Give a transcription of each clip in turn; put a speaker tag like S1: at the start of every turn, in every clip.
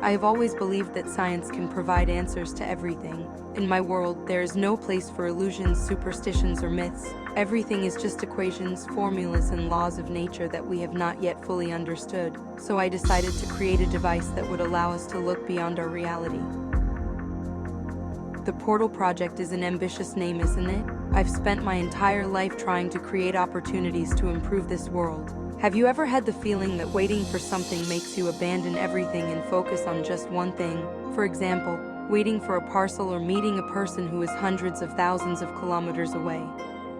S1: I have always believed that science can provide answers to everything. In my world, there is no place for illusions, superstitions, or myths. Everything is just equations, formulas, and laws of nature that we have not yet fully understood. So I decided to create a device that would allow us to look beyond our reality. The Portal Project is an ambitious name, isn't it? I've spent my entire life trying to create opportunities to improve this world. Have you ever had the feeling that waiting for something makes you abandon everything and focus on just one thing? For example, waiting for a parcel or meeting a person who is hundreds of thousands of kilometers away.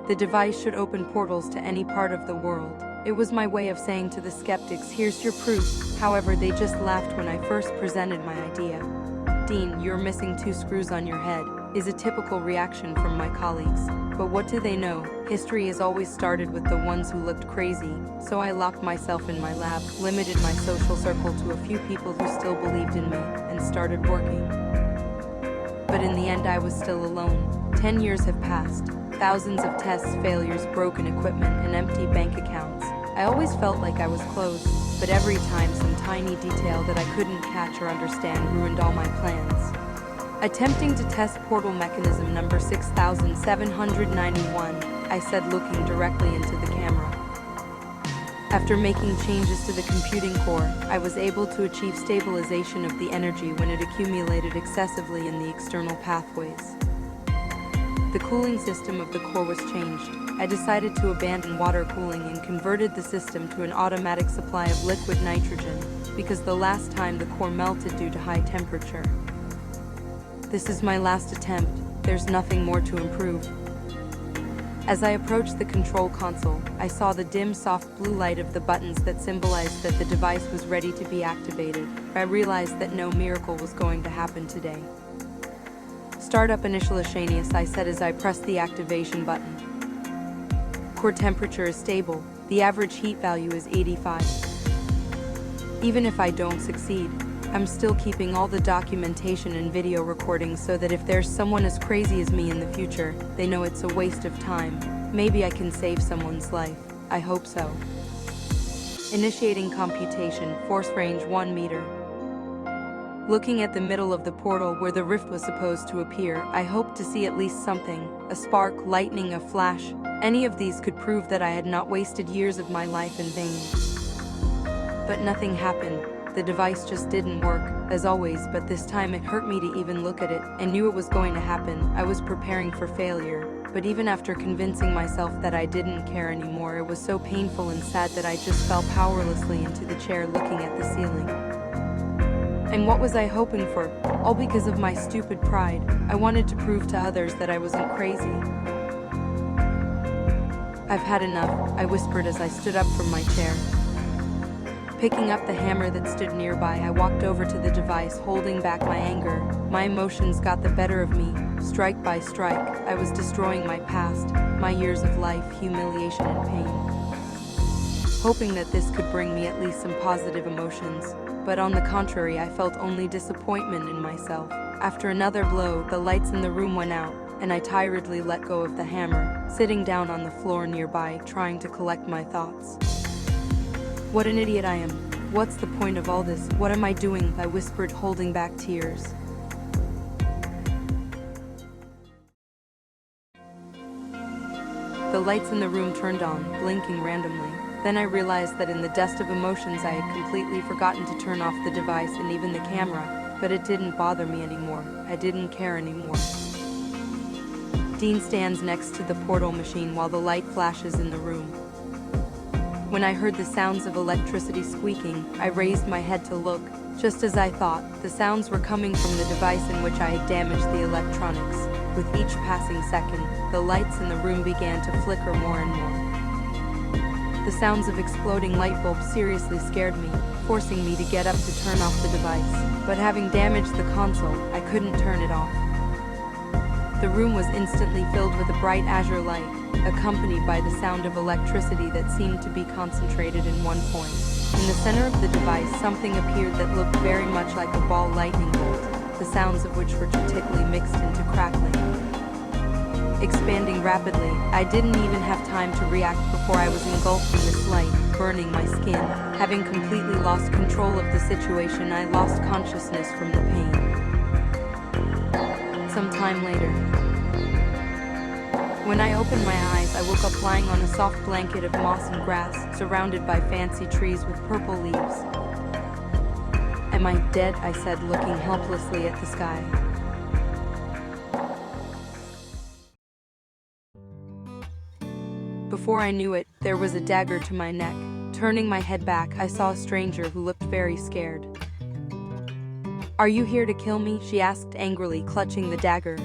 S1: The device should open portals to any part of the world. It was my way of saying to the skeptics, here's your proof. However, they just laughed when I first presented my idea. Dean, you're missing 2 screws on your head, is a typical reaction from my colleagues. But what do they know? History has always started with the ones who looked crazy, so I locked myself in my lab, limited my social circle to a few people who still believed in me, and started working. But in the end, I was still alone. 10 years have passed. Thousands of tests, failures, broken equipment, and empty bank accounts. I always felt like I was close, but every time some tiny detail that I couldn't catch or understand ruined all my plans. Attempting to test portal mechanism number 6791, I said, looking directly into the camera. After making changes to the computing core, I was able to achieve stabilization of the energy when it accumulated excessively in the external pathways. The cooling system of the core was changed. I decided to abandon water cooling and converted the system to an automatic supply of liquid nitrogen, because the last time the core melted due to high temperature. This is my last attempt. There's nothing more to improve. As I approached the control console, I saw the dim, soft blue light of the buttons that symbolized that the device was ready to be activated. I realized that no miracle was going to happen today. Startup initialization, I said as I pressed the activation button. Core temperature is stable. The average heat value is 85. Even if I don't succeed, I'm still keeping all the documentation and video recordings so that if there's someone as crazy as me in the future, they know it's a waste of time. Maybe I can save someone's life. I hope so. Initiating computation, force range 1 meter. Looking at the middle of the portal where the rift was supposed to appear, I hoped to see at least something, a spark, lightning, a flash. Any of these could prove that I had not wasted years of my life in vain. But nothing happened. The device just didn't work, as always, but this time it hurt me to even look at it. I knew it was going to happen. I was preparing for failure. But even after convincing myself that I didn't care anymore, it was so painful and sad that I just fell powerlessly into the chair looking at the ceiling. And what was I hoping for? All because of my stupid pride. I wanted to prove to others that I wasn't crazy. I've had enough, I whispered as I stood up from my chair. Picking up the hammer that stood nearby, I walked over to the device, holding back my anger. My emotions got the better of me. Strike by strike, I was destroying my past, my years of life, humiliation and pain. Hoping that this could bring me at least some positive emotions. But on the contrary, I felt only disappointment in myself. After another blow, the lights in the room went out, and I tiredly let go of the hammer, sitting down on the floor nearby, trying to collect my thoughts. What an idiot I am. What's the point of all this? What am I doing? I whispered, holding back tears. The lights in the room turned on, blinking randomly. Then I realized that in the dust of emotions I had completely forgotten to turn off the device and even the camera, but it didn't bother me anymore. I didn't care anymore. Dean stands next to the portal machine while the light flashes in the room. When I heard the sounds of electricity squeaking, I raised my head to look. Just as I thought, the sounds were coming from the device in which I had damaged the electronics. With each passing second, the lights in the room began to flicker more and more. The sounds of exploding light bulbs seriously scared me, forcing me to get up to turn off the device. But having damaged the console, I couldn't turn it off. The room was instantly filled with a bright azure light, accompanied by the sound of electricity that seemed to be concentrated in one point. In the center of the device, something appeared that looked very much like a ball lightning bolt, the sounds of which were typically mixed into crackling. Expanding rapidly, I didn't even have time to react before I was engulfed in this light. burning my skin. Having completely lost control of the situation, I lost consciousness from the pain. Some time later, when I opened my eyes, I woke up lying on a soft blanket of moss and grass, surrounded by fancy trees with purple leaves. "Am I dead?" I said, looking helplessly at the sky. Before I knew it, there was a dagger to my neck. Turning my head back, I saw a stranger who looked very scared. "Are you here to kill me?" she asked angrily, clutching the dagger.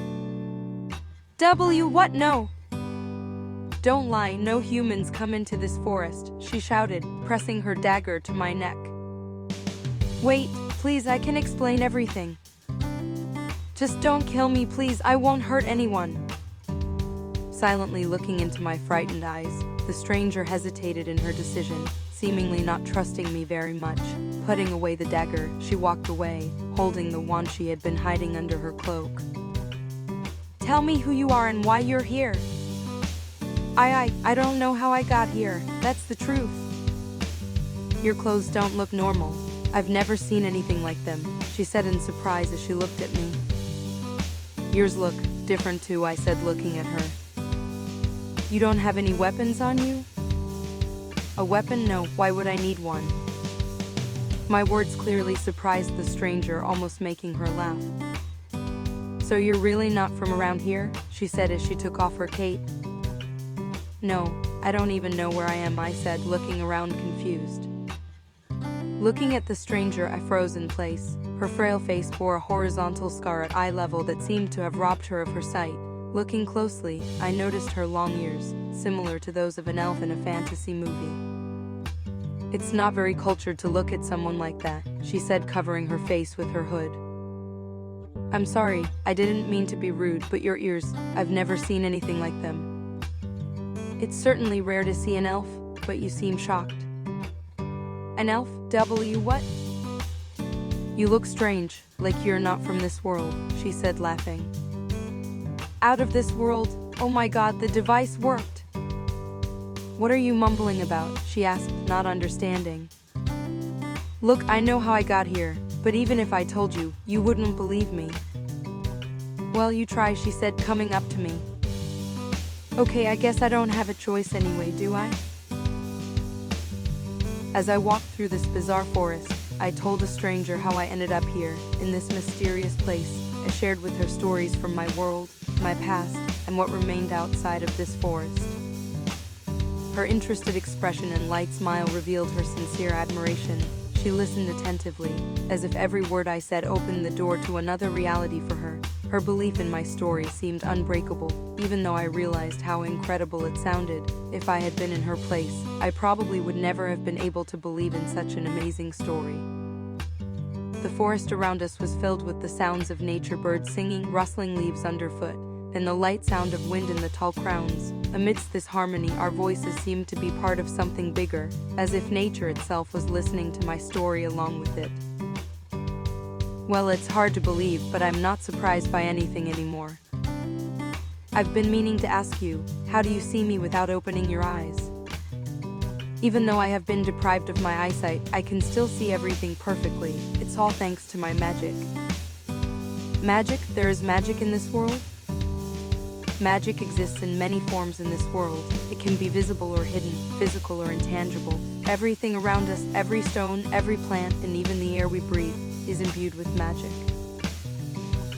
S1: What? No! "Don't lie, no humans come into this forest," she shouted, pressing her dagger to my neck. "Wait, please, I can explain everything. Just don't kill me, please, I won't hurt anyone." Silently looking into my frightened eyes, the stranger hesitated in her decision, seemingly not trusting me very much. Putting away the dagger, she walked away, holding the wand she had been hiding under her cloak. "Tell me who you are and why you're here." I don't know how I got here, that's the truth." "Your clothes don't look normal. I've never seen anything like them," she said in surprise as she looked at me. "Yours look different too," I said, looking at her. "You don't have any weapons on you?" "A weapon? No, why would I need one?" My words clearly surprised the stranger, almost making her laugh. "So you're really not from around here?" she said as she took off her cape. "No, I don't even know where I am," I said, looking around confused. Looking at the stranger, I froze in place. Her frail face bore a horizontal scar at eye level that seemed to have robbed her of her sight. Looking closely, I noticed her long ears, similar to those of an elf in a fantasy movie. "It's not very cultured to look at someone like that," she said, covering her face with her hood. "I'm sorry, I didn't mean to be rude, but your ears, I've never seen anything like them." "It's certainly rare to see an elf, but you seem shocked." "An elf? What?" "You look strange, like you're not from this world," she said, laughing. "Out of this world? Oh my god, the device worked!" "What are you mumbling about?" she asked, not understanding. "Look, I know how I got here, but even if I told you, you wouldn't believe me." "Well, you try," she said, coming up to me. "Okay, I guess I don't have a choice anyway, do I?" As I walked through this bizarre forest, I told a stranger how I ended up here, in this mysterious place. I shared with her stories from my world, my past, and what remained outside of this forest. Her interested expression and light smile revealed her sincere admiration. She listened attentively, as if every word I said opened the door to another reality for her. Her belief in my story seemed unbreakable, even though I realized how incredible it sounded. If I had been in her place, I probably would never have been able to believe in such an amazing story. The forest around us was filled with the sounds of nature, birds singing, rustling leaves underfoot, and the light sound of wind in the tall crowns. Amidst this harmony, our voices seemed to be part of something bigger, as if nature itself was listening to my story along with it. Well, it's hard to believe, but I'm not surprised by anything anymore. I've been meaning to ask you, how do you see me without opening your eyes? Even though I have been deprived of my eyesight, I can still see everything perfectly. It's all thanks to my magic. Magic? There is magic in this world? Magic exists in many forms in this world. It can be visible or hidden, physical or intangible. Everything around us, every stone, every plant, and even the air we breathe, is imbued with magic.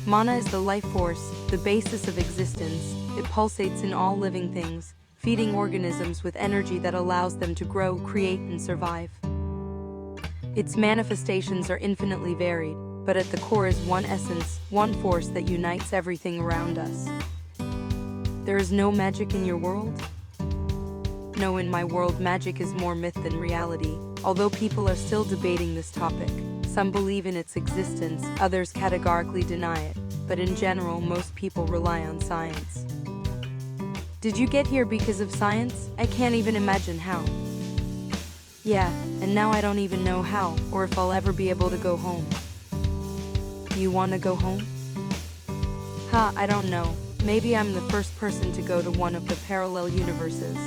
S1: Mana is the life force, the basis of existence. It pulsates in all living things, feeding organisms with energy that allows them to grow, create, and survive. Its manifestations are infinitely varied, but at the core is one essence, one force that unites everything around us. There is no magic in your world? No, in my world, magic is more myth than reality. Although people are still debating this topic, some believe in its existence, others categorically deny it, but in general, most people rely on science. Did you get here because of science? I can't even imagine how. Yeah, and now I don't even know how, or if I'll ever be able to go home. You want to go home? I don't know. Maybe I'm the first person to go to one of the parallel universes.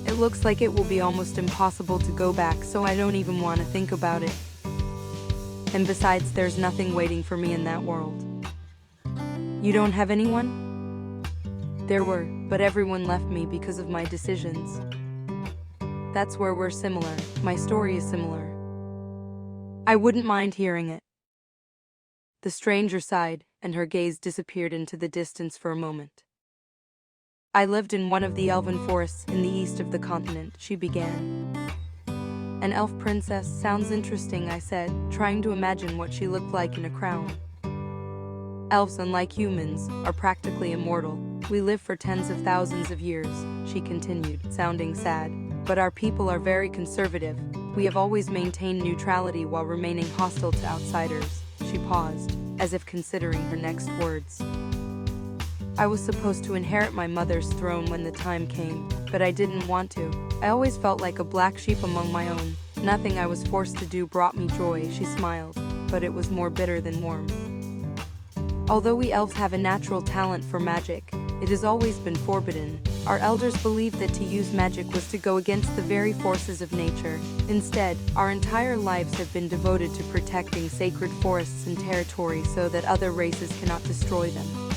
S1: It looks like it will be almost impossible to go back, so I don't even want to think about it. And besides, there's nothing waiting for me in that world. You don't have anyone? There were, but everyone left me because of my decisions. That's where we're similar. My story is similar. I wouldn't mind hearing it. The stranger sighed, and her gaze disappeared into the distance for a moment. I lived in one of the elven forests in the east of the continent, she began. An elf princess sounds interesting, I said, trying to imagine what she looked like in a crown. Elves, unlike humans, are practically immortal. We live for tens of thousands of years, she continued, sounding sad. But our people are very conservative. We have always maintained neutrality while remaining hostile to outsiders. She paused, as if considering her next words. I was supposed to inherit my mother's throne when the time came, but I didn't want to. I always felt like a black sheep among my own. Nothing I was forced to do brought me joy, she smiled, but it was more bitter than warm. Although we elves have a natural talent for magic, it has always been forbidden. Our elders believed that to use magic was to go against the very forces of nature. Instead, our entire lives have been devoted to protecting sacred forests and territories so that other races cannot destroy them.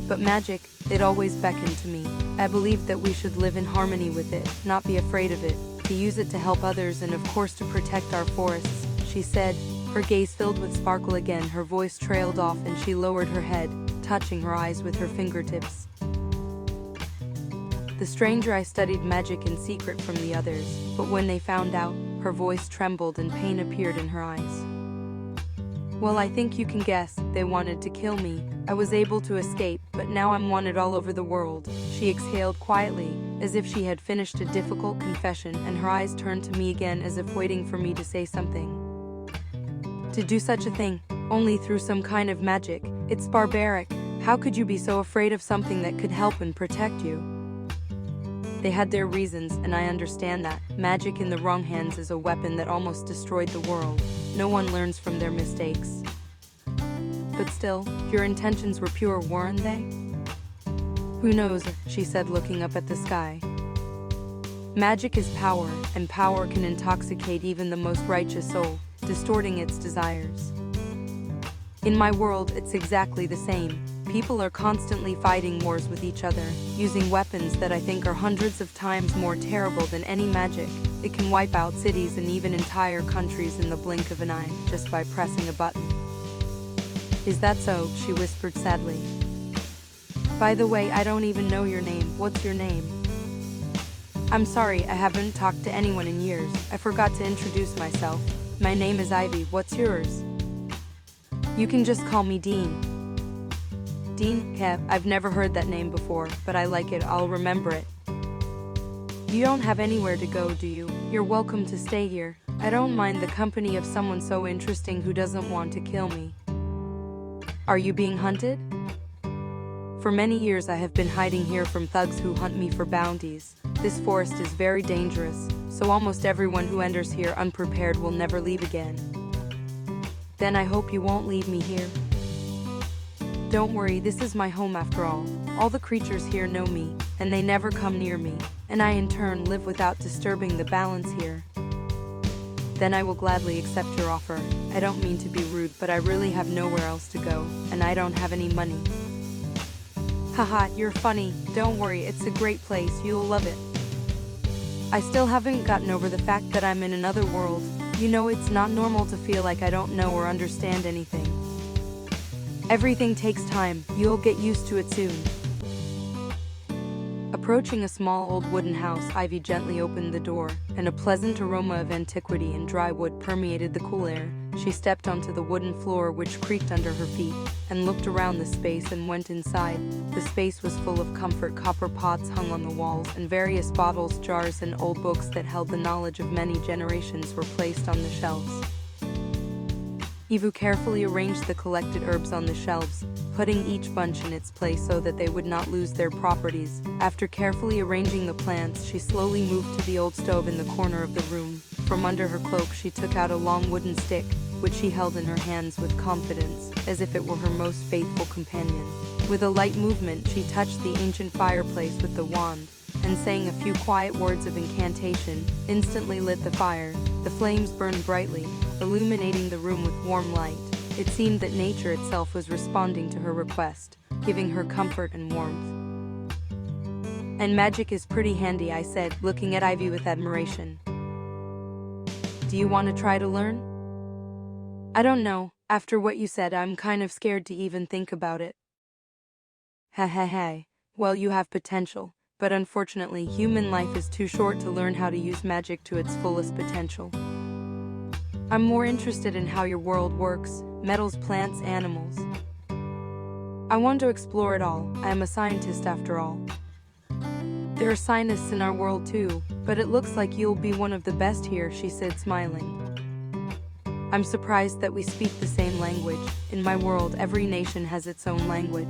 S1: But magic, it always beckoned to me. I believed that we should live in harmony with it, not be afraid of it, to use it to help others and of course to protect our forests, she said. Her gaze filled with sparkle again, her voice trailed off and she lowered her head, touching her eyes with her fingertips. The stranger I studied magic in secret from the others, but when they found out, her voice trembled and pain appeared in her eyes. Well, I think you can guess, they wanted to kill me. I was able to escape, but now I'm wanted all over the world. She exhaled quietly, as if she had finished a difficult confession, and her eyes turned to me again as if waiting for me to say something. To do such a thing, only through some kind of magic, it's barbaric. How could you be so afraid of something that could help and protect you? They had their reasons, and I understand that. Magic in the wrong hands is a weapon that almost destroyed the world. No one learns from their mistakes. But still, your intentions were pure, weren't they? Who knows, she said, looking up at the sky. Magic is power, and power can intoxicate even the most righteous soul, distorting its desires. In my world, it's exactly the same. People are constantly fighting wars with each other, using weapons that I think are hundreds of times more terrible than any magic. It can wipe out cities and even entire countries in the blink of an eye, just by pressing a button. Is that so? She whispered sadly. By the way, I don't even know your name. What's your name? I'm sorry, I haven't talked to anyone in years. I forgot to introduce myself. My name is Ivy. What's yours? You can just call me Dean. Dean? Yeah, I've never heard that name before, but I like it. I'll remember it. You don't have anywhere to go, do you? You're welcome to stay here. I don't mind the company of someone so interesting who doesn't want to kill me. Are you being hunted? For many years I have been hiding here from thugs who hunt me for bounties. This forest is very dangerous, so almost everyone who enters here unprepared will never leave again. Then I hope you won't leave me here. Don't worry, this is my home after all. All the creatures here know me, and they never come near me, and I in turn live without disturbing the balance here. Then I will gladly accept your offer. I don't mean to be rude, but I really have nowhere else to go, and I don't have any money. Haha, you're funny. Don't worry, it's a great place, you'll love it. I still haven't gotten over the fact that I'm in another world. You know, it's not normal to feel like I don't know or understand anything. Everything takes time, you'll get used to it soon. Approaching a small old wooden house, Ivy gently opened the door, and a pleasant aroma of antiquity and dry wood permeated the cool air. She stepped onto the wooden floor, which creaked under her feet, and looked around the space and went inside. The space was full of comfort copper pots hung on the walls, and various bottles, jars, and old books that held the knowledge of many generations were placed on the shelves. Ivu carefully arranged the collected herbs on the shelves, putting each bunch in its place so that they would not lose their properties. After carefully arranging the plants, she slowly moved to the old stove in the corner of the room. From under her cloak, she took out a long wooden stick, which she held in her hands with confidence, as if it were her most faithful companion. With a light movement, she touched the ancient fireplace with the wand, and saying a few quiet words of incantation, instantly lit the fire. The flames burned brightly, illuminating the room with warm light. It seemed that nature itself was responding to her request, giving her comfort and warmth. And magic is pretty handy, I said, looking at Ivy with admiration. Do you want to try to learn? I don't know. After what you said, I'm kind of scared to even think about it. Hey. Well, you have potential, but unfortunately, human life is too short to learn how to use magic to its fullest potential. I'm more interested in how your world works, metals, plants, animals. I want to explore it all. I am a scientist after all. There are scientists in our world too, but it looks like you'll be one of the best here, she said, smiling. I'm surprised that we speak the same language. In my world, every nation has its own language.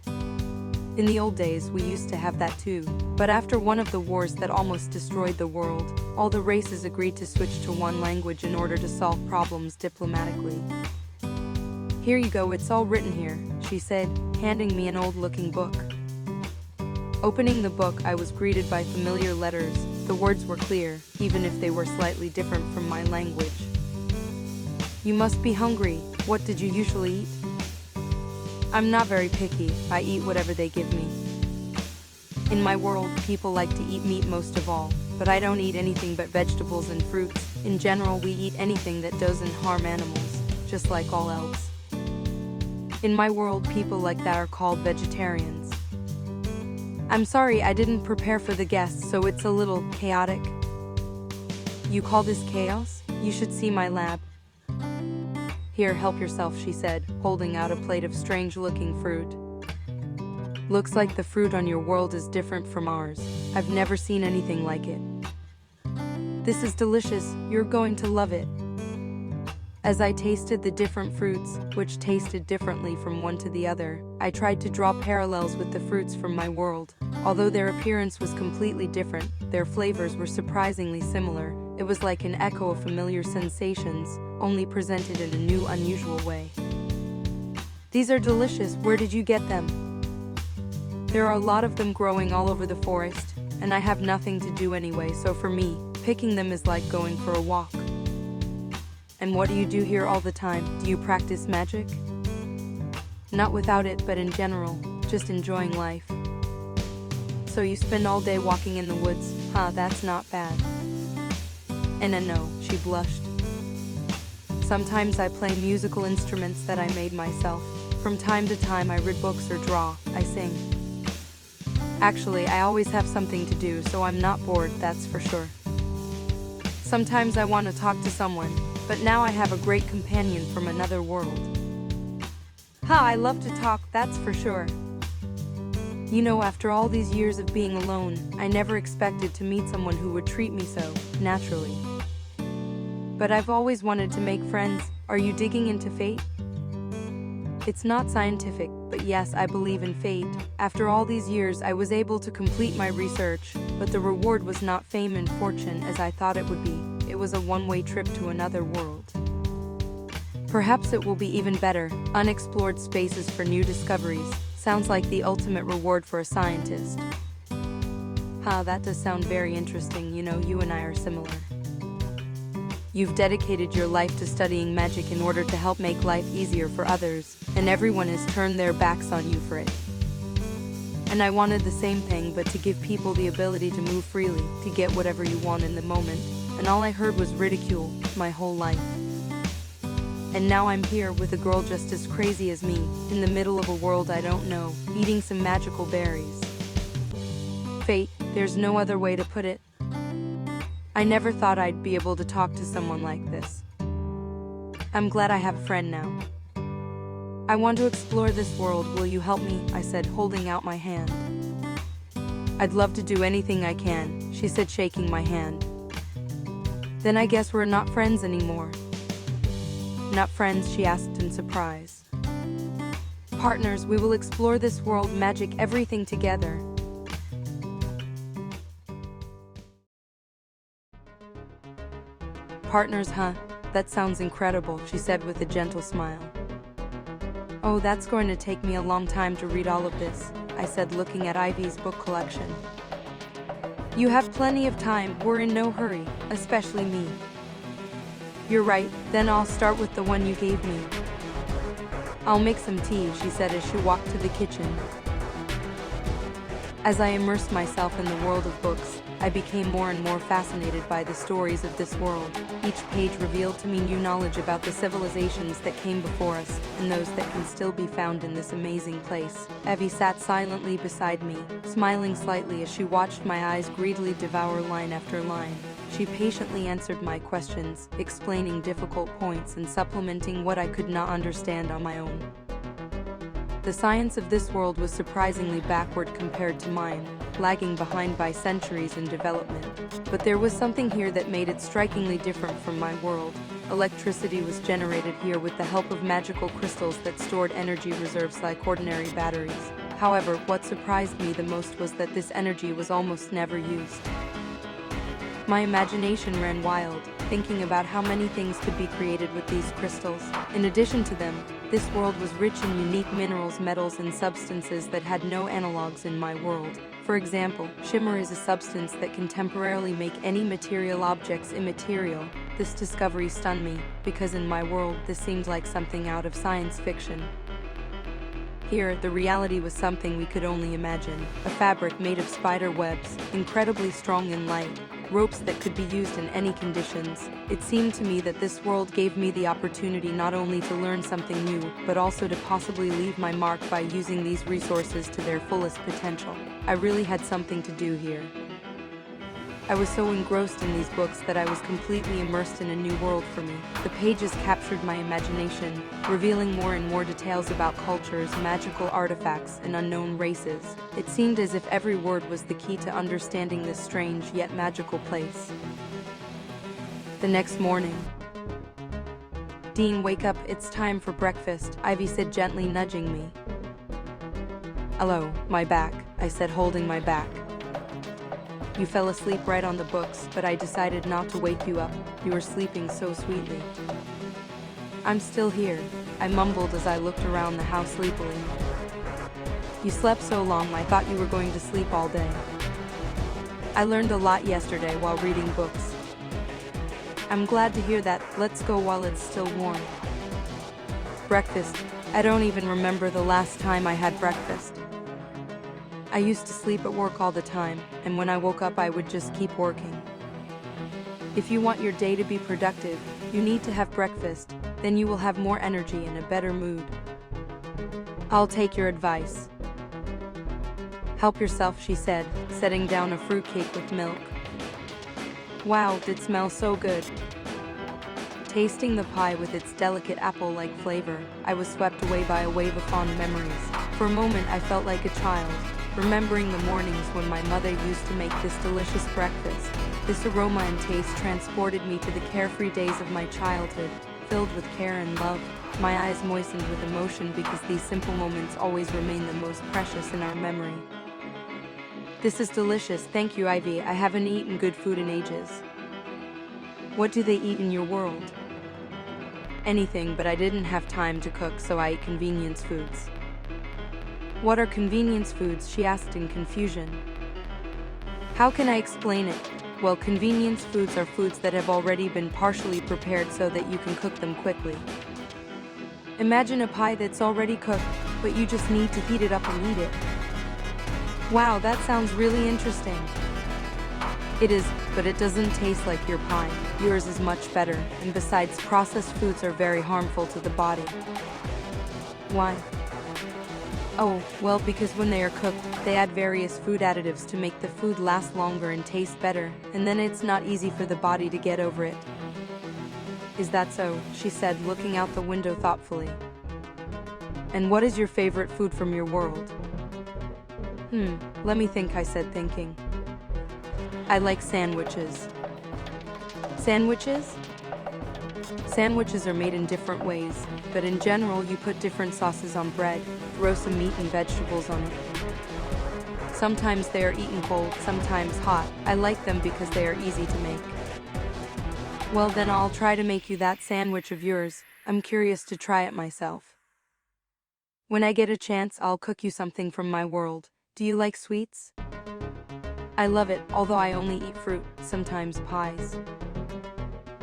S1: In the old days, we used to have that too, but after one of the wars that almost destroyed the world, all the races agreed to switch to one language in order to solve problems diplomatically. Here you go, it's all written here, she said, handing me an old-looking book. Opening the book, I was greeted by familiar letters. The words were clear, even if they were slightly different from my language. You must be hungry. What did you usually eat? I'm not very picky. I eat whatever they give me. In my world, people like to eat meat most of all, but I don't eat anything but vegetables and fruits. In general, we eat anything that doesn't harm animals, just like all elves. In my world, people like that are called vegetarians. I'm sorry, I didn't prepare for the guests, so it's a little chaotic. You call this chaos? You should see my lab. Here, help yourself, she said, holding out a plate of strange-looking fruit. Looks like the fruit on your world is different from ours. I've never seen anything like it. This is delicious. You're going to love it. As I tasted the different fruits, which tasted differently from one to the other, I tried to draw parallels with the fruits from my world. Although their appearance was completely different, their flavors were surprisingly similar. It was like an echo of familiar sensations, only presented in a new, unusual way. These are delicious. Where did you get them? There are a lot of them growing all over the forest, and I have nothing to do anyway, so for me, picking them is like going for a walk. And what do you do here all the time? Do you practice magic? Not without it, but in general, just enjoying life. So you spend all day walking in the woods? Huh, that's not bad. And I know, she blushed. Sometimes I play musical instruments that I made myself. From time to time I read books or draw, I sing. Actually, I always have something to do, so I'm not bored, that's for sure. Sometimes I want to talk to someone, but now I have a great companion from another world. I love to talk, that's for sure. You know, after all these years of being alone, I never expected to meet someone who would treat me so naturally. But I've always wanted to make friends. Are you digging into fate? It's not scientific, but yes, I believe in fate. After all these years, I was able to complete my research, but the reward was not fame and fortune as I thought it would be. It was a one-way trip to another world. Perhaps it will be even better. Unexplored spaces for new discoveries. Sounds like the ultimate reward for a scientist. That does sound very interesting. You know, you and I are similar. You've dedicated your life to studying magic in order to help make life easier for others, and everyone has turned their backs on you for it. And I wanted the same thing, but to give people the ability to move freely, to get whatever you want in the moment, and all I heard was ridicule my whole life. And now I'm here with a girl just as crazy as me, in the middle of a world I don't know, eating some magical berries. Fate, there's no other way to put it. I never thought I'd be able to talk to someone like this. I'm glad I have a friend now. I want to explore this world, will you help me? I said, holding out my hand. I'd love to do anything I can, she said, shaking my hand. Then I guess we're not friends anymore. Not friends, she asked in surprise. Partners, we will explore this world, magic, everything together. Partners, huh? That sounds incredible, she said with a gentle smile. Oh, that's going to take me a long time to read all of this, I said, looking at Ivy's book collection. You have plenty of time, we're in no hurry, especially me. You're right, then I'll start with the one you gave me. I'll make some tea, she said as she walked to the kitchen. As I immersed myself in the world of books, I became more and more fascinated by the stories of this world. Each page revealed to me new knowledge about the civilizations that came before us, and those that can still be found in this amazing place. Evie sat silently beside me, smiling slightly as she watched my eyes greedily devour line after line. She patiently answered my questions, explaining difficult points and supplementing what I could not understand on my own. The science of this world was surprisingly backward compared to mine, lagging behind by centuries in development. But there was something here that made it strikingly different from my world. Electricity was generated here with the help of magical crystals that stored energy reserves like ordinary batteries. However, what surprised me the most was that this energy was almost never used. My imagination ran wild, thinking about how many things could be created with these crystals. In addition to them, this world was rich in unique minerals, metals, and substances that had no analogs in my world. For example, shimmer is a substance that can temporarily make any material objects immaterial. This discovery stunned me, because in my world this seemed like something out of science fiction. Here, the reality was something we could only imagine. A fabric made of spider webs, incredibly strong and light, ropes that could be used in any conditions. It seemed to me that this world gave me the opportunity not only to learn something new, but also to possibly leave my mark by using these resources to their fullest potential. I really had something to do here. I was so engrossed in these books that I was completely immersed in a new world for me. The pages captured my imagination, revealing more and more details about cultures, magical artifacts, and unknown races. It seemed as if every word was the key to understanding this strange yet magical place. The next morning. Dean, wake up, it's time for breakfast, Ivy said, gently nudging me. Hello, my back, I said, holding my back. You fell asleep right on the books, but I decided not to wake you up. You were sleeping so sweetly. I'm still here, I mumbled as I looked around the house sleepily. You slept so long, I thought you were going to sleep all day. I learned a lot yesterday while reading books. I'm glad to hear that. Let's go while it's still warm. Breakfast. I don't even remember the last time I had breakfast. I used to sleep at work all the time, and when I woke up I would just keep working. If you want your day to be productive, you need to have breakfast, then you will have more energy and a better mood. I'll take your advice. Help yourself, she said, setting down a fruitcake with milk. Wow, it smells so good. Tasting the pie with its delicate apple-like flavor, I was swept away by a wave of fond memories. For a moment I felt like a child, remembering the mornings when my mother used to make this delicious breakfast. This aroma and taste transported me to the carefree days of my childhood, filled with care and love. My eyes moistened with emotion because these simple moments always remain the most precious in our memory. This is delicious, thank you, Ivy. I haven't eaten good food in ages. What do they eat in your world? Anything, but I didn't have time to cook, so I ate convenience foods. What are convenience foods? She asked in confusion. How can I explain it? Well, convenience foods are foods that have already been partially prepared so that you can cook them quickly. Imagine a pie that's already cooked, but you just need to heat it up and eat it. Wow, that sounds really interesting. It is, but it doesn't taste like your pie. Yours is much better, and besides, processed foods are very harmful to the body. Why? Oh, well, because when they are cooked, they add various food additives to make the food last longer and taste better, and then it's not easy for the body to get over it. Is that so? She said, looking out the window thoughtfully. And what is your favorite food from your world? Let me think, I said, thinking. I like sandwiches. Sandwiches? Sandwiches are made in different ways, but in general you put different sauces on bread, throw some meat and vegetables on it. Sometimes they are eaten cold, sometimes hot. I like them because they are easy to make. Well, then I'll try to make you that sandwich of yours. I'm curious to try it myself. When I get a chance, I'll cook you something from my world. Do you like sweets? I love it, although I only eat fruit, sometimes pies.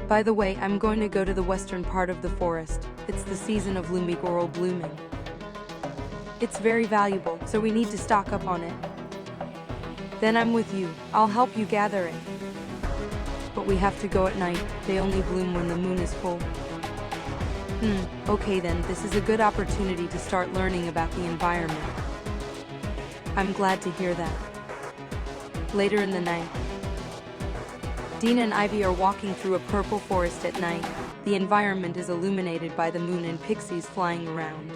S1: By the way, I'm going to go to the western part of the forest. It's the season of lumigorol blooming. It's very valuable, so we need to stock up on it. Then I'm with you. I'll help you gather it. But we have to go at night. They only bloom when the moon is full. Okay then, this is a good opportunity to start learning about the environment. I'm glad to hear that. Later in the night, Dina and Ivy are walking through a purple forest at night. The environment is illuminated by the moon and pixies flying around.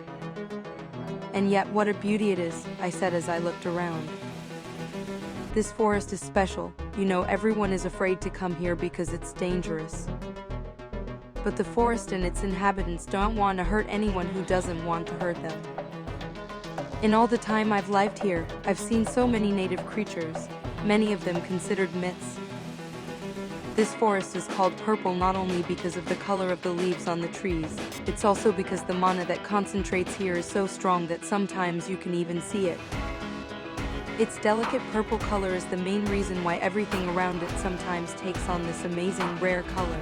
S1: And yet, what a beauty it is, I said as I looked around. This forest is special. You know, everyone is afraid to come here because it's dangerous. But the forest and its inhabitants don't want to hurt anyone who doesn't want to hurt them. In all the time I've lived here, I've seen so many native creatures, many of them considered myths. This forest is called purple not only because of the color of the leaves on the trees, it's also because the mana that concentrates here is so strong that sometimes you can even see it. Its delicate purple color is the main reason why everything around it sometimes takes on this amazing rare color.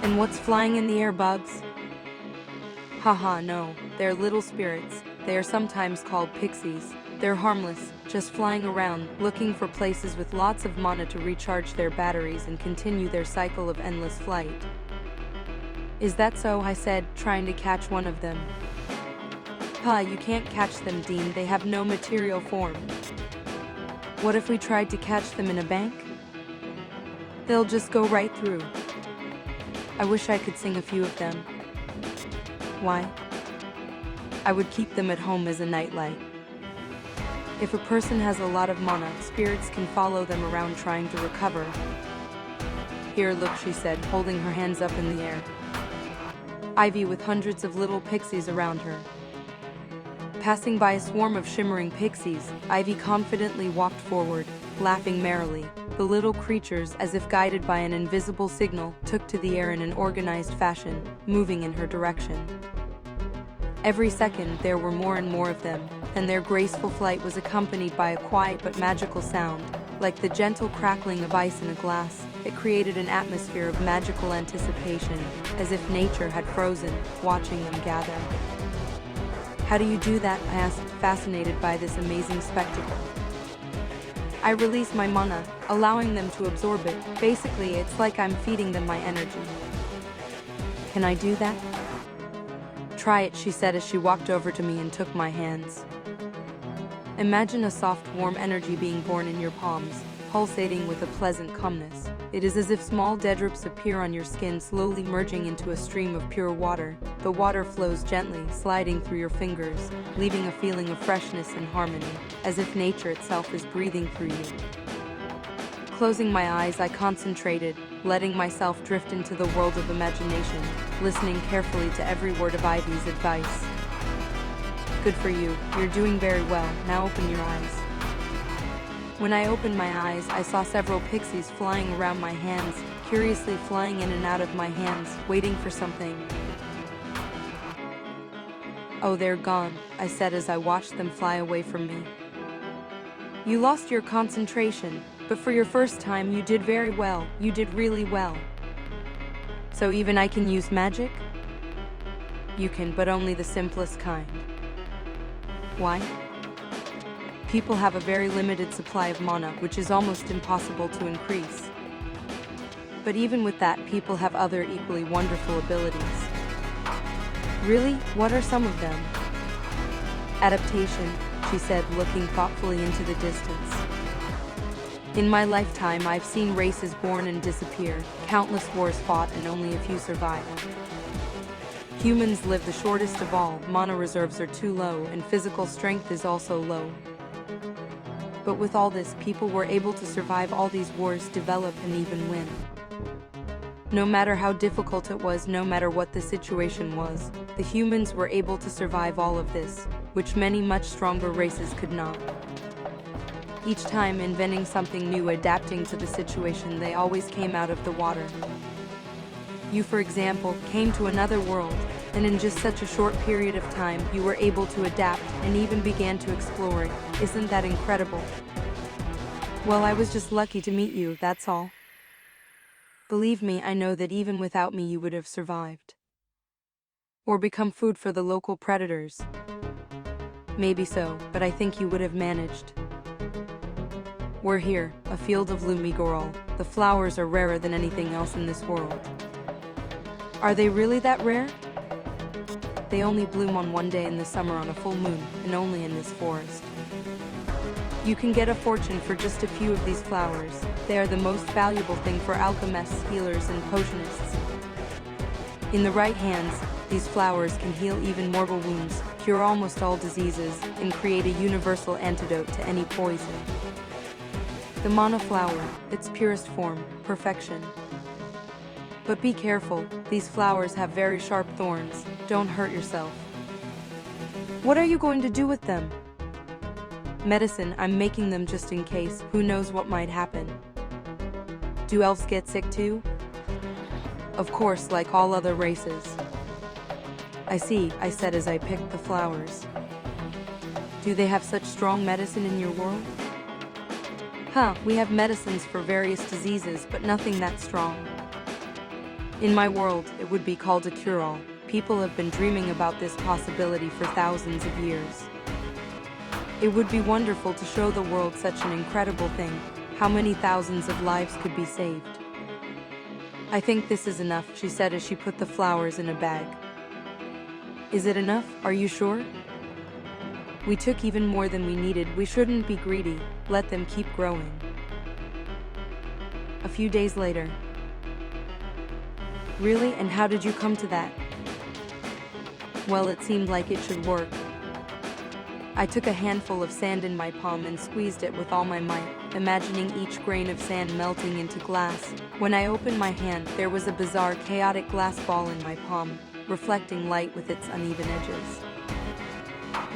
S1: And what's flying in the air, bugs? Haha, no, they're little spirits. They are sometimes called pixies. They're harmless, just flying around, looking for places with lots of mana to recharge their batteries and continue their cycle of endless flight. Is that so? I said, trying to catch one of them. You can't catch them, Dean. They have no material form. What if we tried to catch them in a bank? They'll just go right through. I wish I could sing a few of them. Why? I would keep them at home as a nightlight. If a person has a lot of mana, spirits can follow them around trying to recover. Here, look, she said, holding her hands up in the air. Ivy with hundreds of little pixies around her. Passing by a swarm of shimmering pixies, Ivy confidently walked forward, laughing merrily. The little creatures, as if guided by an invisible signal, took to the air in an organized fashion, moving in her direction. Every second, there were more and more of them, and their graceful flight was accompanied by a quiet but magical sound. Like the gentle crackling of ice in a glass, it created an atmosphere of magical anticipation, as if nature had frozen, watching them gather. How do you do that? I asked, fascinated by this amazing spectacle. I release my mana, allowing them to absorb it. Basically, it's like I'm feeding them my energy. Can I do that? Try it, she said as she walked over to me and took my hands. Imagine a soft, warm energy being born in your palms, pulsating with a pleasant calmness. It is as if small dew drops appear on your skin, slowly merging into a stream of pure water. The water flows gently, sliding through your fingers, leaving a feeling of freshness and harmony, as if nature itself is breathing through you. Closing my eyes, I concentrated, letting myself drift into the world of imagination, listening carefully to every word of Ivy's advice. Good for you, you're doing very well, now open your eyes. When I opened my eyes, I saw several pixies flying around my hands, curiously flying in and out of my hands, waiting for something. Oh, they're gone, I said as I watched them fly away from me. You lost your concentration, but for your first time you did very well, you did really well. So even I can use magic? You can, but only the simplest kind. Why? People have a very limited supply of mana, which is almost impossible to increase. But even with that, people have other equally wonderful abilities. Really? What are some of them? Adaptation, she said, looking thoughtfully into the distance. In my lifetime, I've seen races born and disappear, countless wars fought and only a few survived. Humans live the shortest of all, mana reserves are too low, and physical strength is also low. But with all this, people were able to survive all these wars, develop, and even win. No matter how difficult it was, no matter what the situation was, the humans were able to survive all of this, which many much stronger races could not. Each time inventing something new, adapting to the situation, they always came out of the water. You, for example, came to another world, and in just such a short period of time, you were able to adapt and even began to explore it. Isn't that incredible? Well, I was just lucky to meet you, that's all. Believe me, I know that even without me you would have survived. Or become food for the local predators. Maybe so, but I think you would have managed. We're here, a field of lumigorol. The flowers are rarer than anything else in this world. Are they really that rare? They only bloom on one day in the summer on a full moon, and only in this forest. You can get a fortune for just a few of these flowers. They are the most valuable thing for alchemists, healers, and potionists. In the right hands, these flowers can heal even mortal wounds, cure almost all diseases, and create a universal antidote to any poison. The mana flower, its purest form, perfection. But be careful, these flowers have very sharp thorns. Don't hurt yourself. What are you going to do with them? Medicine, I'm making them just in case. Who knows what might happen? Do elves get sick too? Of course, like all other races. I see, I said as I picked the flowers. Do they have such strong medicine in your world? We have medicines for various diseases, but nothing that strong. In my world, it would be called a cure-all. People have been dreaming about this possibility for thousands of years. It would be wonderful to show the world such an incredible thing. How many thousands of lives could be saved? I think this is enough, she said as she put the flowers in a bag. Is it enough? Are you sure? We took even more than we needed. We shouldn't be greedy. Let them keep growing. A few days later. Really? And how did you come to that? Well, it seemed like it should work. I took a handful of sand in my palm and squeezed it with all my might, imagining each grain of sand melting into glass. When I opened my hand, there was a bizarre, chaotic glass ball in my palm, reflecting light with its uneven edges.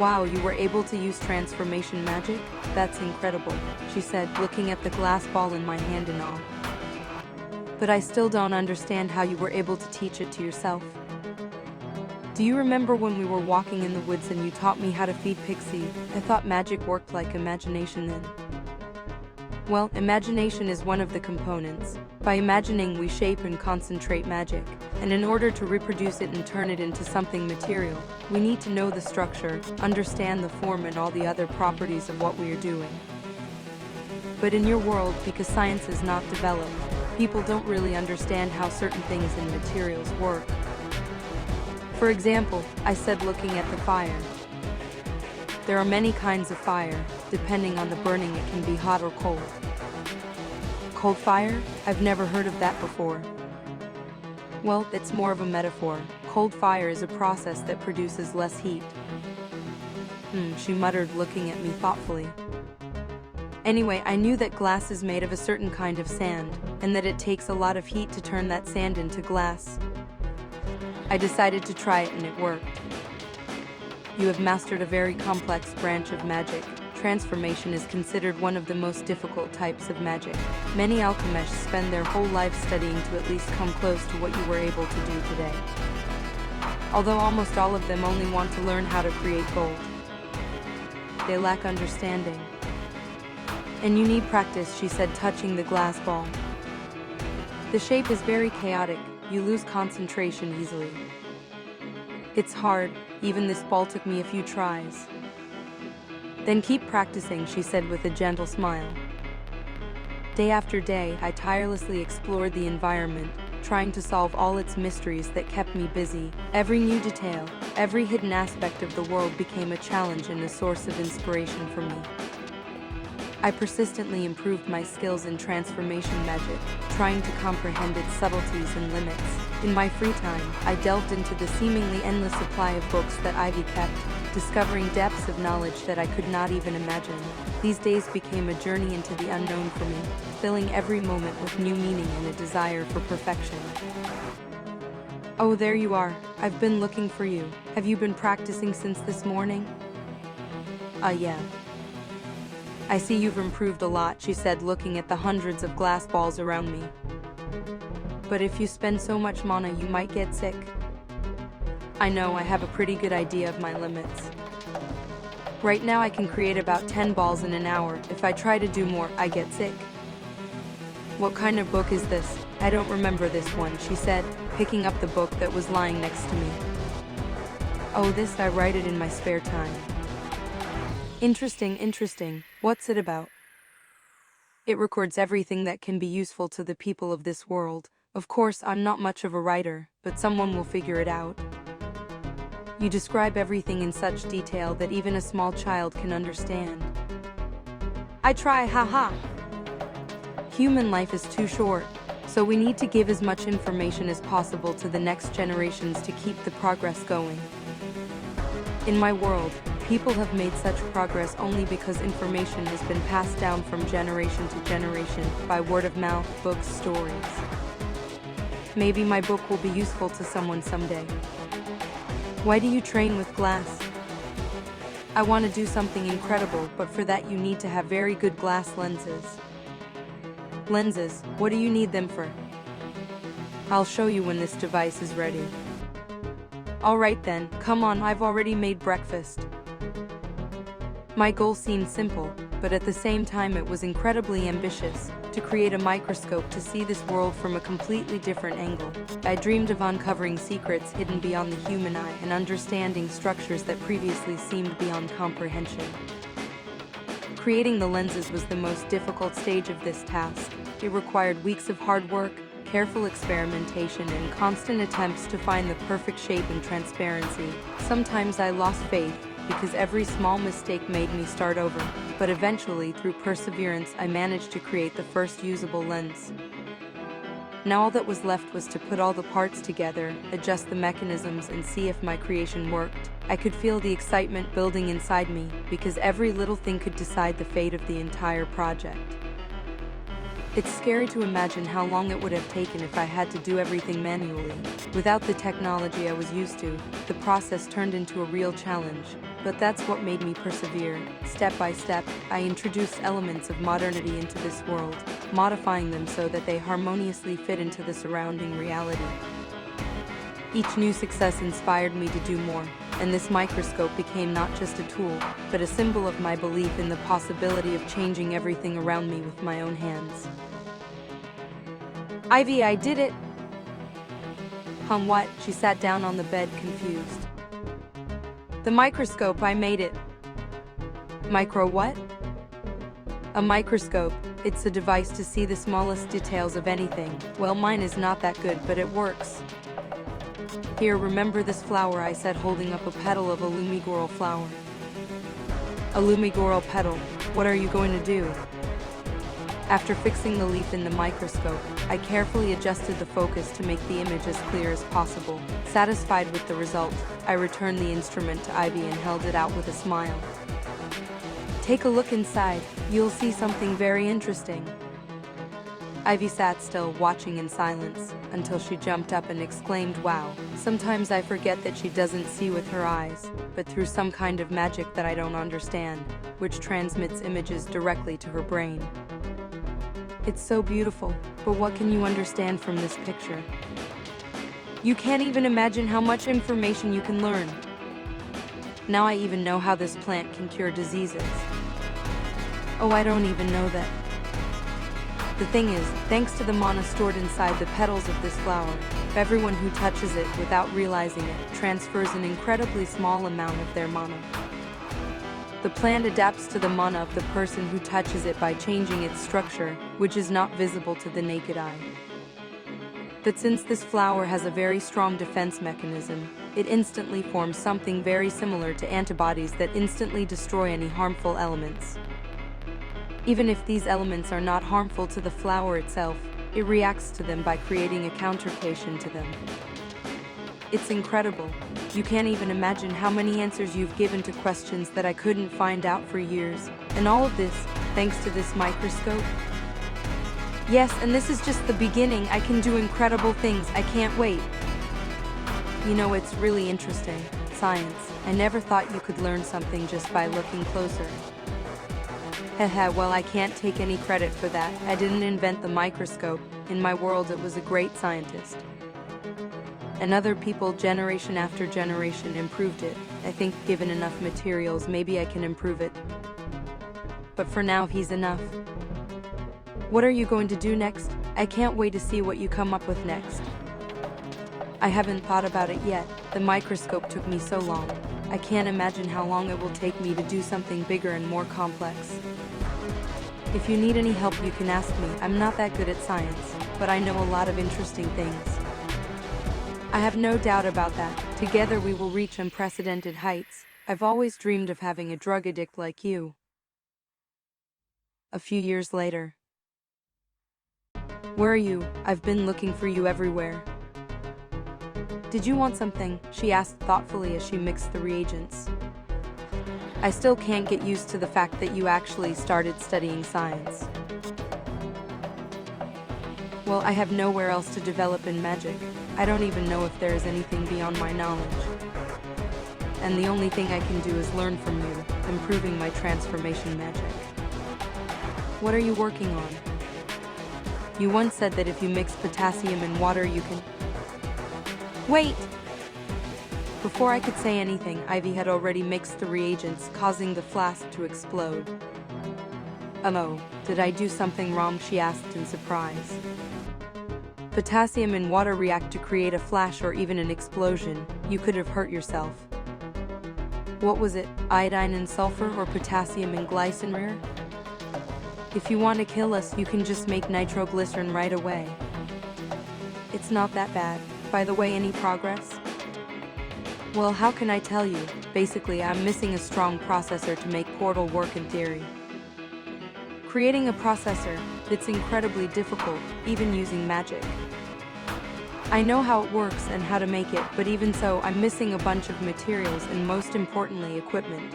S1: Wow, you were able to use transformation magic? That's incredible, she said, looking at the glass ball in my hand in awe. But I still don't understand how you were able to teach it to yourself. Do you remember when we were walking in the woods and you taught me how to feed Pixie? I thought magic worked like imagination then. Well, imagination is one of the components. By imagining, we shape and concentrate magic. And in order to reproduce it and turn it into something material, we need to know the structure, understand the form and all the other properties of what we are doing. But in your world, because science is not developed, people don't really understand how certain things and materials work. For example, I said looking at the fire. There are many kinds of fire. Depending on the burning, it can be hot or cold. Cold fire? I've never heard of that before. Well, it's more of a metaphor. Cold fire is a process that produces less heat. She muttered, looking at me thoughtfully. Anyway, I knew that glass is made of a certain kind of sand, and that it takes a lot of heat to turn that sand into glass. I decided to try it and it worked. You have mastered a very complex branch of magic. Transformation is considered one of the most difficult types of magic. Many alchemists spend their whole life studying to at least come close to what you were able to do today. Although almost all of them only want to learn how to create gold. They lack understanding. And you need practice, she said, touching the glass ball. The shape is very chaotic. You lose concentration easily. It's hard. Even this ball took me a few tries. Then keep practicing, she said with a gentle smile. Day after day, I tirelessly explored the environment, trying to solve all its mysteries that kept me busy. Every new detail, every hidden aspect of the world became a challenge and a source of inspiration for me. I persistently improved my skills in transformation magic, trying to comprehend its subtleties and limits. In my free time, I delved into the seemingly endless supply of books that Ivy kept, discovering depths of knowledge that I could not even imagine. These days became a journey into the unknown for me, filling every moment with new meaning and a desire for perfection. Oh, there you are. I've been looking for you. Have you been practicing since this morning? Yeah. I see you've improved a lot, she said, looking at the hundreds of glass balls around me. But if you spend so much mana, you might get sick. I know, I have a pretty good idea of my limits. Right now I can create about 10 balls in an hour. If I try to do more, I get sick. What kind of book is this? I don't remember this one, she said, picking up the book that was lying next to me. Oh, this, I write it in my spare time. Interesting. What's it about? It records everything that can be useful to the people of this world. Of course, I'm not much of a writer, but someone will figure it out. You describe everything in such detail that even a small child can understand. I try, haha. Human life is too short, so we need to give as much information as possible to the next generations to keep the progress going. In my world, people have made such progress only because information has been passed down from generation to generation by word of mouth, books, stories. Maybe my book will be useful to someone someday. Why do you train with glass? I want to do something incredible, but for that you need to have very good glass lenses. Lenses, what do you need them for? I'll show you when this device is ready. Alright then, come on, I've already made breakfast. My goal seemed simple, but at the same time it was incredibly ambitious, to create a microscope to see this world from a completely different angle. I dreamed of uncovering secrets hidden beyond the human eye and understanding structures that previously seemed beyond comprehension. Creating the lenses was the most difficult stage of this task. It required weeks of hard work, careful experimentation, and constant attempts to find the perfect shape and transparency. Sometimes I lost faith, because every small mistake made me start over, but eventually, through perseverance, I managed to create the first usable lens. Now all that was left was to put all the parts together, adjust the mechanisms, and see if my creation worked. I could feel the excitement building inside me, because every little thing could decide the fate of the entire project. It's scary to imagine how long it would have taken if I had to do everything manually. Without the technology I was used to, the process turned into a real challenge. But that's what made me persevere. Step by step, I introduced elements of modernity into this world, modifying them so that they harmoniously fit into the surrounding reality. Each new success inspired me to do more, and this microscope became not just a tool, but a symbol of my belief in the possibility of changing everything around me with my own hands. Ivy, I did it! What? She sat down on the bed, confused. The microscope, I made it. Micro what? A microscope. It's a device to see the smallest details of anything. Well, mine is not that good, but it works. Here, remember this flower, I said, holding up a petal of a lumigorl flower. A lumigorl petal. What are you going to do? After fixing the leaf in the microscope, I carefully adjusted the focus to make the image as clear as possible. Satisfied with the result, I returned the instrument to Ivy and held it out with a smile. Take a look inside. You'll see something very interesting. Ivy sat still, watching in silence, until she jumped up and exclaimed, "Wow." Sometimes I forget that she doesn't see with her eyes, but through some kind of magic that I don't understand, which transmits images directly to her brain. It's so beautiful, but what can you understand from this picture? You can't even imagine how much information you can learn. Now I even know how this plant can cure diseases. Oh, I don't even know that. The thing is, thanks to the mana stored inside the petals of this flower, everyone who touches it without realizing it transfers an incredibly small amount of their mana. The plant adapts to the mana of the person who touches it by changing its structure, which is not visible to the naked eye. But since this flower has a very strong defense mechanism, it instantly forms something very similar to antibodies that instantly destroy any harmful elements. Even if these elements are not harmful to the flower itself, it reacts to them by creating a countercation to them. It's incredible. You can't even imagine how many answers you've given to questions that I couldn't find out for years. And all of this, thanks to this microscope? Yes, and this is just the beginning. I can do incredible things. I can't wait. You know, it's really interesting. Science. I never thought you could learn something just by looking closer. Haha, well, I can't take any credit for that. I didn't invent the microscope. In my world, it was a great scientist. And other people, generation after generation, improved it. I think given enough materials, maybe I can improve it. But for now, he's enough. What are you going to do next? I can't wait to see what you come up with next. I haven't thought about it yet. The microscope took me so long. I can't imagine how long it will take me to do something bigger and more complex. If you need any help, you can ask me. I'm not that good at science, but I know a lot of interesting things. I have no doubt about that. Together we will reach unprecedented heights. I've always dreamed of having a drug addict like you. A few years later. Where are you? I've been looking for you everywhere. Did you want something? She asked thoughtfully as she mixed the reagents. I still can't get used to the fact that you actually started studying science. Well, I have nowhere else to develop in magic. I don't even know if there is anything beyond my knowledge. And the only thing I can do is learn from you, improving my transformation magic. What are you working on? You once said that if you mix potassium and water you can... Wait! Before I could say anything, Ivy had already mixed the reagents, causing the flask to explode. Oh, did I do something wrong? She asked in surprise. Potassium and water react to create a flash or even an explosion. You could have hurt yourself. What was it? Iodine and sulfur or potassium and glycerin? If you want to kill us, you can just make nitroglycerin right away. It's not that bad. By the way, any progress? Well, how can I tell you? Basically, I'm missing a strong processor to make portal work in theory. Creating a processor, it's incredibly difficult, even using magic. I know how it works and how to make it, but even so, I'm missing a bunch of materials and most importantly, equipment.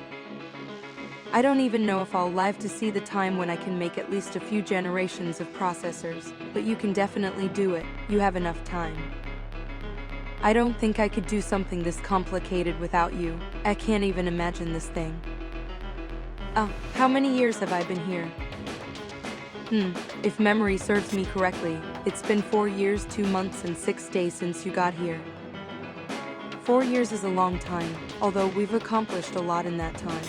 S1: I don't even know if I'll live to see the time when I can make at least a few generations of processors, but you can definitely do it. You have enough time. I don't think I could do something this complicated without you. I can't even imagine this thing. Oh, how many years have I been here? If memory serves me correctly, it's been 4 years, 2 months, and 6 days since you got here. 4 years is a long time, although we've accomplished a lot in that time.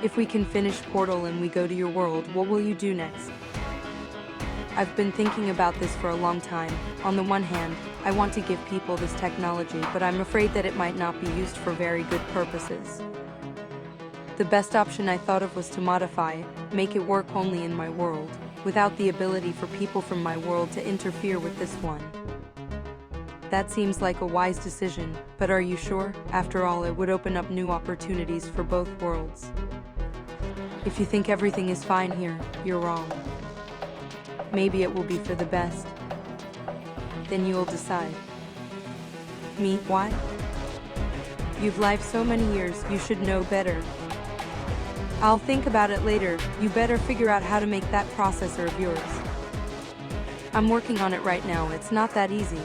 S1: If we can finish Portal and we go to your world, what will you do next? I've been thinking about this for a long time. On the one hand, I want to give people this technology, but I'm afraid that it might not be used for very good purposes. The best option I thought of was to modify it, make it work only in my world, without the ability for people from my world to interfere with this one. That seems like a wise decision, but are you sure? After all, it would open up new opportunities for both worlds. If you think everything is fine here, you're wrong. Maybe it will be for the best. Then you'll decide. Me, why? You've lived so many years, you should know better. I'll think about it later. You better figure out how to make that processor of yours. I'm working on it right now. It's not that easy.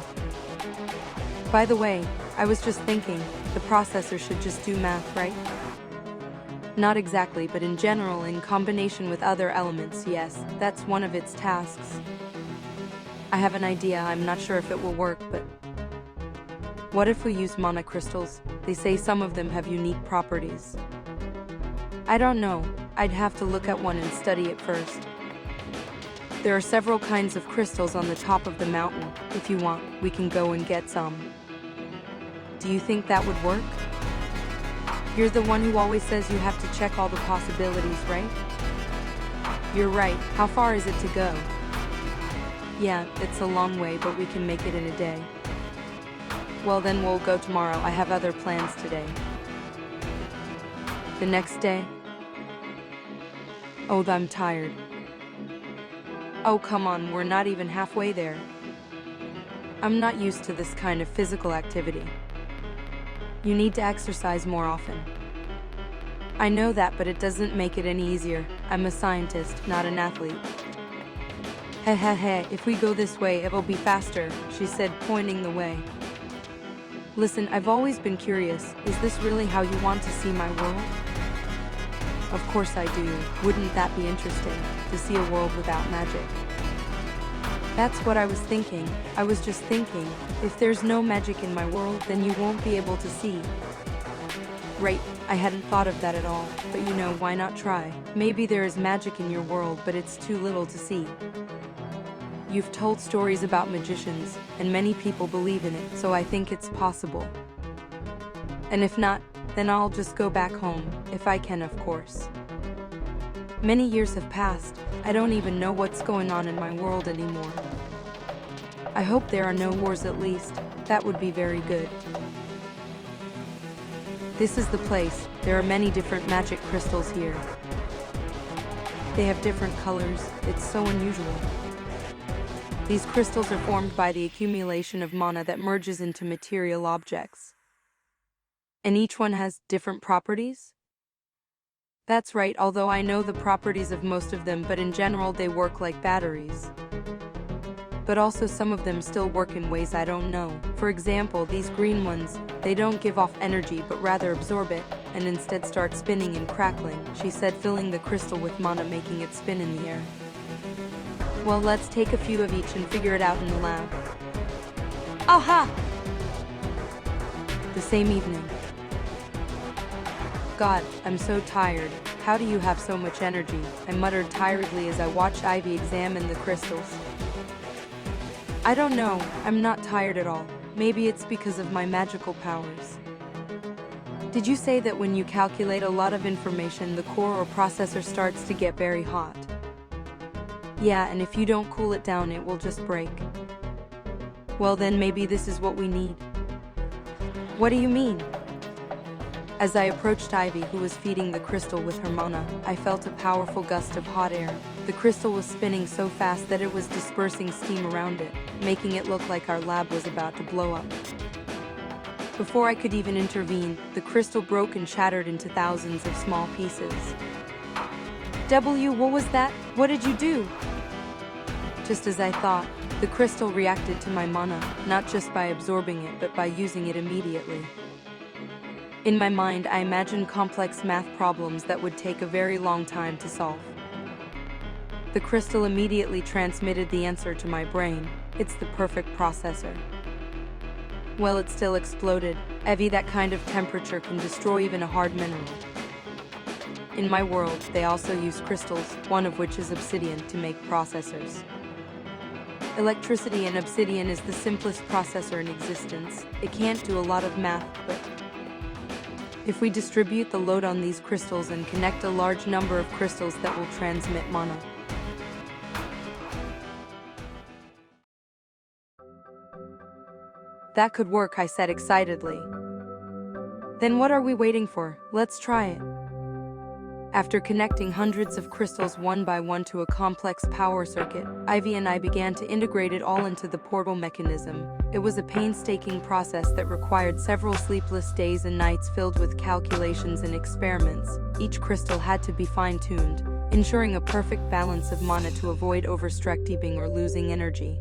S1: By the way, I was just thinking, the processor should just do math, right? Not exactly, but in general, in combination with other elements, yes, that's one of its tasks. I have an idea. I'm not sure if it will work, but... What if we use monocrystals? They say some of them have unique properties. I don't know. I'd have to look at one and study it first. There are several kinds of crystals on the top of the mountain. If you want, we can go and get some. Do you think that would work? You're the one who always says you have to check all the possibilities, right? You're right. How far is it to go? Yeah, it's a long way, but we can make it in a day. Well, then we'll go tomorrow. I have other plans today. The next day? Oh, I'm tired. Oh, come on, we're not even halfway there. I'm not used to this kind of physical activity. You need to exercise more often. I know that, but it doesn't make it any easier. I'm a scientist, not an athlete. Heh, if we go this way, it'll be faster, she said, pointing the way. Listen, I've always been curious. Is this really how you want to see my world? Of course I do. Wouldn't that be interesting, to see a world without magic? That's what I was thinking. I was just thinking, if there's no magic in my world, then you won't be able to see. Right, I hadn't thought of that at all, but you know, why not try? Maybe there is magic in your world, but it's too little to see. You've told stories about magicians, and many people believe in it, so I think it's possible. And if not, then I'll just go back home, if I can, of course. Many years have passed. I don't even know what's going on in my world anymore. I hope there are no wars at least. That would be very good. This is the place. There are many different magic crystals here. They have different colors. It's so unusual. These crystals are formed by the accumulation of mana that merges into material objects. And each one has different properties? That's right, although I know the properties of most of them, but in general they work like batteries. But also some of them still work in ways I don't know. For example, these green ones, they don't give off energy but rather absorb it, and instead start spinning and crackling, she said, filling the crystal with mana, making it spin in the air. Well, let's take a few of each and figure it out in the lab. Aha! The same evening. God, I'm so tired. How do you have so much energy? I muttered tiredly as I watched Ivy examine the crystals. I don't know, I'm not tired at all. Maybe it's because of my magical powers. Did you say that when you calculate a lot of information, the core or processor starts to get very hot? Yeah, and if you don't cool it down, it will just break. Well, then maybe this is what we need. What do you mean? As I approached Ivy, who was feeding the crystal with her mana, I felt a powerful gust of hot air. The crystal was spinning so fast that it was dispersing steam around it, making it look like our lab was about to blow up. Before I could even intervene, the crystal broke and shattered into thousands of small pieces. What was that? What did you do? Just as I thought, the crystal reacted to my mana, not just by absorbing it, but by using it immediately. In my mind, I imagined complex math problems that would take a very long time to solve. The crystal immediately transmitted the answer to my brain. It's the perfect processor. Well, it still exploded. Evie, that kind of temperature can destroy even a hard mineral. In my world, they also use crystals, one of which is obsidian, to make processors. Electricity and obsidian is the simplest processor in existence. It can't do a lot of math, but if we distribute the load on these crystals and connect a large number of crystals, that will transmit mana. That could work, I said excitedly. Then what are we waiting for? Let's try it. After connecting hundreds of crystals one by one to a complex power circuit, Ivy and I began to integrate it all into the portal mechanism. It was a painstaking process that required several sleepless days and nights filled with calculations and experiments. Each crystal had to be fine-tuned, ensuring a perfect balance of mana to avoid overstructuring or losing energy.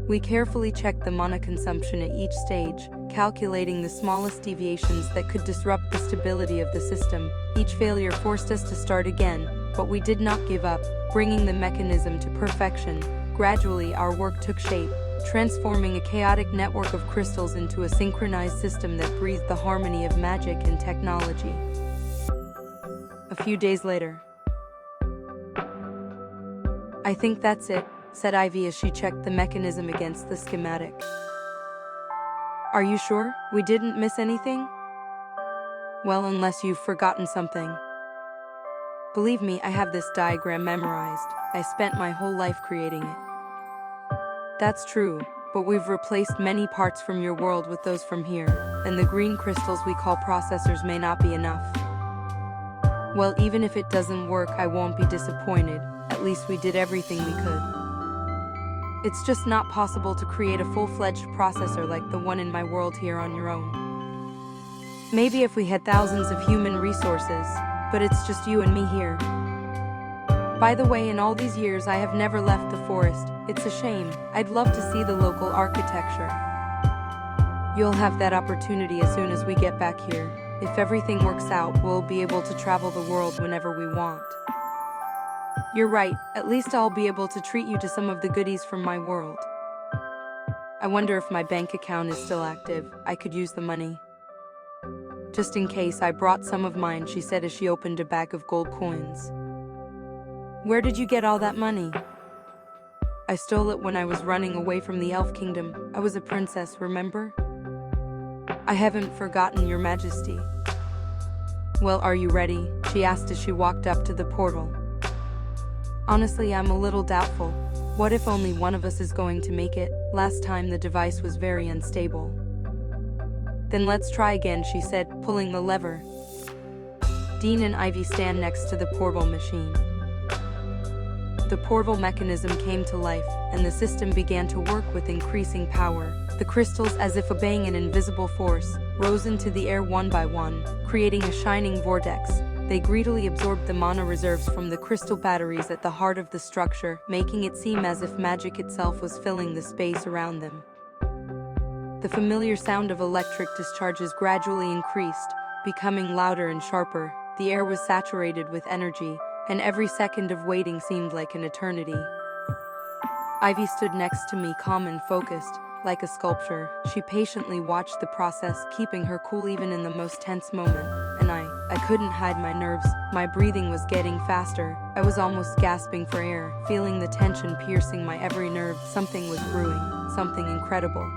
S1: We carefully checked the mana consumption at each stage, calculating the smallest deviations that could disrupt the stability of the system. Each failure forced us to start again, but we did not give up, bringing the mechanism to perfection. Gradually, our work took shape, transforming a chaotic network of crystals into a synchronized system that breathed the harmony of magic and technology. A few days later. I think that's it, said Ivy as she checked the mechanism against the schematic. Are you sure? We didn't miss anything? Well, unless you've forgotten something. Believe me, I have this diagram memorized. I spent my whole life creating it. That's true, but we've replaced many parts from your world with those from here, and the green crystals we call processors may not be enough. Well, even if it doesn't work, I won't be disappointed. At least we did everything we could. It's just not possible to create a full-fledged processor like the one in my world here on your own. Maybe if we had thousands of human resources, but it's just you and me here. By the way, in all these years I have never left the forest. It's a shame. I'd love to see the local architecture. You'll have that opportunity as soon as we get back here. If everything works out, we'll be able to travel the world whenever we want. You're right, at least I'll be able to treat you to some of the goodies from my world. I wonder if my bank account is still active. I could use the money. Just in case, I brought some of mine, she said as she opened a bag of gold coins. Where did you get all that money? I stole it when I was running away from the Elf Kingdom. I was a princess, remember? I haven't forgotten, Your Majesty. Well, are you ready? She asked as she walked up to the portal. Honestly, I'm a little doubtful. What if only one of us is going to make it? Last time the device was very unstable. Then let's try again, she said, pulling the lever. Dean and Ivy stand next to the portal machine. The portal mechanism came to life, and the system began to work with increasing power. The crystals, as if obeying an invisible force, rose into the air one by one, creating a shining vortex. They greedily absorbed the mana reserves from the crystal batteries at the heart of the structure, making it seem as if magic itself was filling the space around them. The familiar sound of electric discharges gradually increased, becoming louder and sharper. The air was saturated with energy, and every second of waiting seemed like an eternity. Ivy stood next to me, calm and focused, like a sculpture. She patiently watched the process, keeping her cool even in the most tense moment. And I couldn't hide my nerves. My breathing was getting faster. I was almost gasping for air, feeling the tension piercing my every nerve. Something was brewing, something incredible.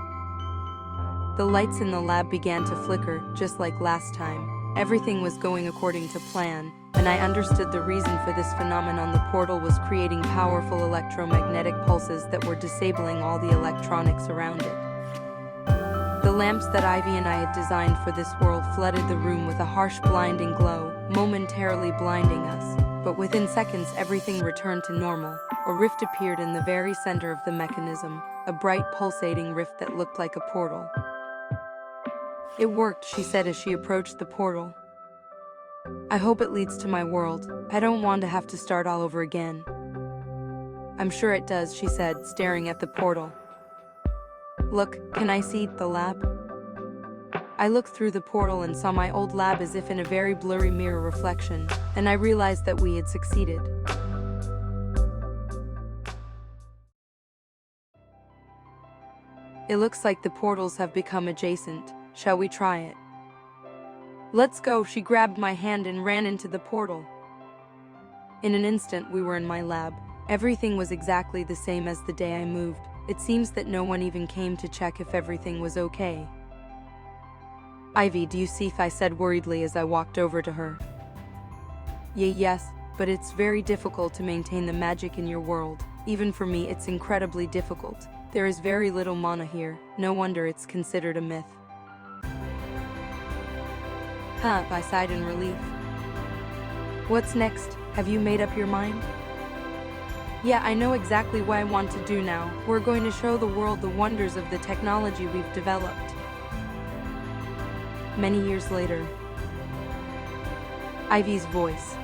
S1: The lights in the lab began to flicker, just like last time. Everything was going according to plan, and I understood the reason for this phenomenon. The portal was creating powerful electromagnetic pulses that were disabling all the electronics around it. The lamps that Ivy and I had designed for this world flooded the room with a harsh, blinding glow, momentarily blinding us. But within seconds, everything returned to normal. A rift appeared in the very center of the mechanism, a bright, pulsating rift that looked like a portal. It worked, she said as she approached the portal. I hope it leads to my world. I don't want to have to start all over again. I'm sure it does, she said, staring at the portal. Look, can I see the lab? I looked through the portal and saw my old lab as if in a very blurry mirror reflection, and I realized that we had succeeded. It looks like the portals have become adjacent. Shall we try it? Let's go, she grabbed my hand and ran into the portal. In an instant, we were in my lab. Everything was exactly the same as the day I moved. It seems that no one even came to check if everything was okay. Ivy, do you see? I said worriedly as I walked over to her. Yes, but it's very difficult to maintain the magic in your world. Even for me, it's incredibly difficult. There is very little mana here. No wonder it's considered a myth. I sighed in relief. What's next? Have you made up your mind? Yeah, I know exactly what I want to do now. We're going to show the world the wonders of the technology we've developed. Many years later. Ivy's voice.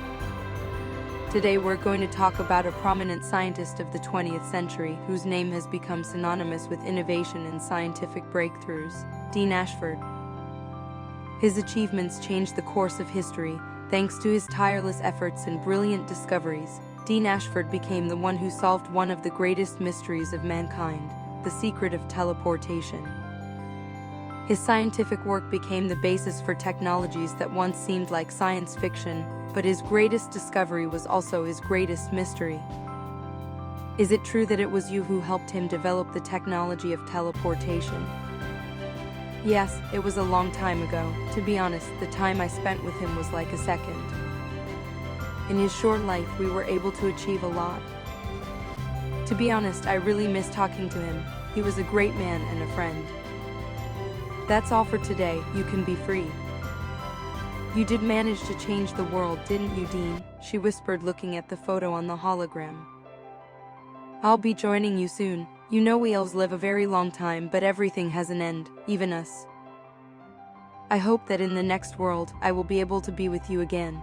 S1: Today we're going to talk about a prominent scientist of the 20th century whose name has become synonymous with innovation and scientific breakthroughs, Dean Ashford. His achievements changed the course of history. Thanks to his tireless efforts and brilliant discoveries, Dean Ashford became the one who solved one of the greatest mysteries of mankind, the secret of teleportation. His scientific work became the basis for technologies that once seemed like science fiction, but his greatest discovery was also his greatest mystery. Is it true that it was you who helped him develop the technology of teleportation? Yes, it was a long time ago. To be honest, the time I spent with him was like a second. In his short life, we were able to achieve a lot. To be honest, I really miss talking to him. He was a great man and a friend. That's all for today. You can be free. You did manage to change the world, didn't you, Dean? She whispered, looking at the photo on the hologram. I'll be joining you soon. You know we elves live a very long time, but everything has an end, even us. I hope that in the next world, I will be able to be with you again.